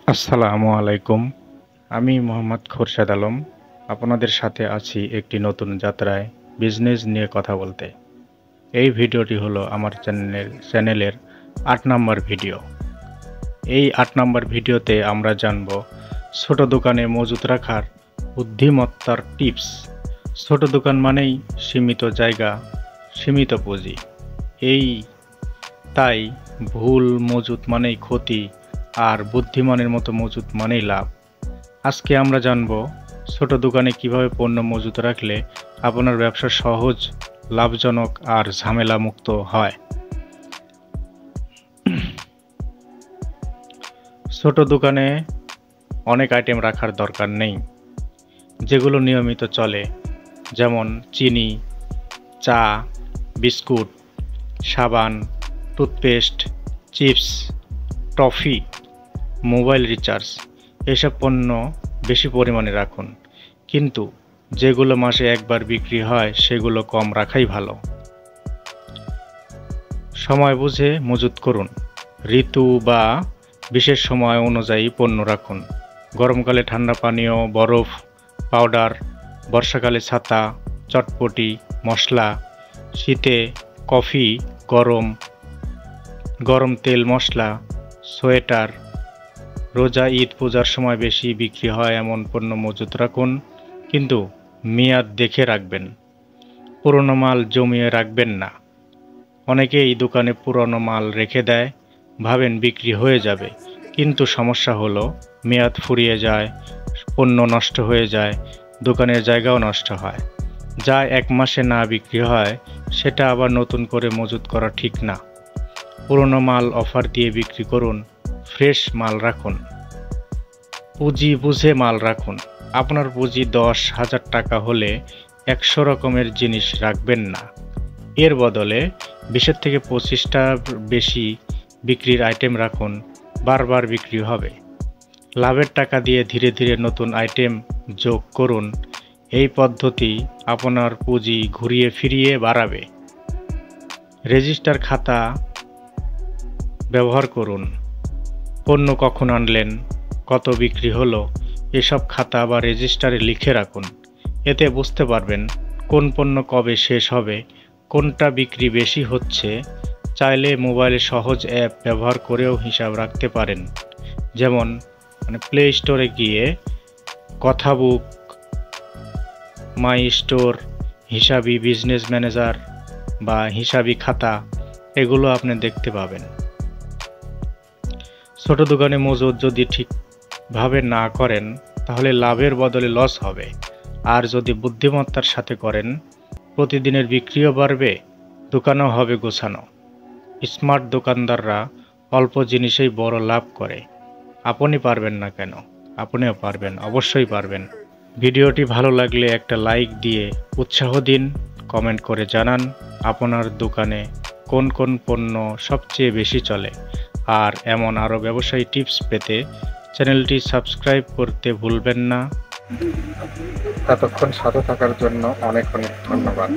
আসসালামু আলাইকুম। আমি মোহাম্মদ খোরশেদ আলম। আপনাদের সাথে আছি একটি নতুন যাত্রায় বিজনেস নিয়ে কথা বলতে। এই ভিডিওটি হলো আমার চ্যানেলের ৮ নম্বর ভিডিও। এই ৮ নম্বর ভিডিওতে আমরা জানব ছোট দোকানে মজুত রাখার বুদ্ধিমত্তার টিপস। ছোট দোকান মানেই সীমিত জায়গা, সীমিত পুঁজি। তাই ভুল মজুত মানেই ক্ষতি, আর বুদ্ধিমানের মতো মজুত মানেই লাভ। আজকে আমরা জানব ছোট দোকানে কিভাবে পণ্য মজুত রাখলে আপনার ব্যবসা সহজ, লাভজনক আর ঝামেলা মুক্ত হয়। ছোট দোকানে অনেক আইটেম রাখার দরকার নেই, যেগুলো নিয়মিত চলে, যেমন চিনি, চা, বিস্কুট, সাবান, toothpaste, chips, toffee, mobile recharge. এসব পণ্য বেশি পরিমাণে রাখুন, কিন্তু যেগুলো মাসে একবার বিক্রি হয় সেগুলো কম রাখাই ভালো। সময় বুঝে মজুত করুন। ঋতু বা বিশেষ সময় অনুযায়ী পণ্য রাখুন। গরমকালে ঠান্ডা পানীয়, বরফ, পাউডার; বর্ষাকালে ছাতা, চটপটি, মশলা; শীতে কফি, গরম তেল মশলা, সোয়েটার। রোজা, ঈদ, পূজার সময় বেশি বিক্রি হয় এমন পণ্য মজুত রাখুন, কিন্তু মেয়াদ দেখে রাখবেন। পুরনো মাল জমিয়ে রাখবেন না। অনেকেই দোকানে পুরনো মাল রেখে দেয়, ভাবেন বিক্রি হয়ে যাবে, কিন্তু সমস্যা হলো মেয়াদ ফুরিয়ে যায়, পণ্য নষ্ট হয়ে যায়, দোকানের জায়গাও নষ্ট হয়। যা 1 মাসে না বিক্রি হয় সেটা আবার নতুন করে মজুত করা ঠিক না। পুরনো মাল অফার দিয়ে বিক্রি করুন, ফ্রেশ মাল রাখুন। পুঁজি বুঝে মাল রাখুন। আপনার পুঁজি 10,000 টাকা হলে 100 রকমের জিনিস রাখবেন না। এর বদলে 20 থেকে 25টা বেশি বিক্রির আইটেম রাখুন, বারবার বিক্রি হবে। লাভের টাকা দিয়ে ধীরে ধীরে নতুন আইটেম যোগ করুন। এই পদ্ধতি আপনার পুঁজি ঘুরিয়ে ফিরিয়ে বাড়াবে। রেজিস্টার খাতা ব্যবহার করুন। পণ্য কখন আনলেন, কত বিক্রি হলো, এসব খাতা বা রেজিস্টারে লিখে রাখুন। এতে বুঝতে পারবেন কোন পণ্য কবে শেষ হবে, কোনটা বিক্রি বেশি হচ্ছে। চাইলে মোবাইলে সহজ অ্যাপ ব্যবহার করেও হিসাব রাখতে পারেন, যেমন প্লে স্টোরে গিয়ে কথাবুক, মাই স্টোর, হিসাবি বিজনেস ম্যানেজার বা হিসাবি খাতা, এগুলো আপনি দেখতে পাবেন। ছোট দোকানে মজুত যদি ঠিকভাবে না করেন তাহলে লাভের বদলে লস হবে, আর যদি বুদ্ধিমত্তার সাথে করেন প্রতিদিনের বিক্রিও বাড়বে, দোকানও হবে গোছানো। স্মার্ট দোকানদাররা অল্প জিনিসেই বড় লাভ করে। আপনি পারবেন না কেন? আপনিও পারবেন, অবশ্যই পারবেন। ভিডিওটি ভালো লাগলে একটা লাইক দিয়ে উৎসাহ দিন। কমেন্ট করে জানান আপনার দোকানে কোন কোন পণ্য সবচেয়ে বেশি চলে। আর এমন আরও ব্যবসায়ী টিপস পেতে চ্যানেলটি সাবস্ক্রাইব করতে ভুলবেন না। এতক্ষণ সাথে থাকার জন্য অনেক অনেক ধন্যবাদ।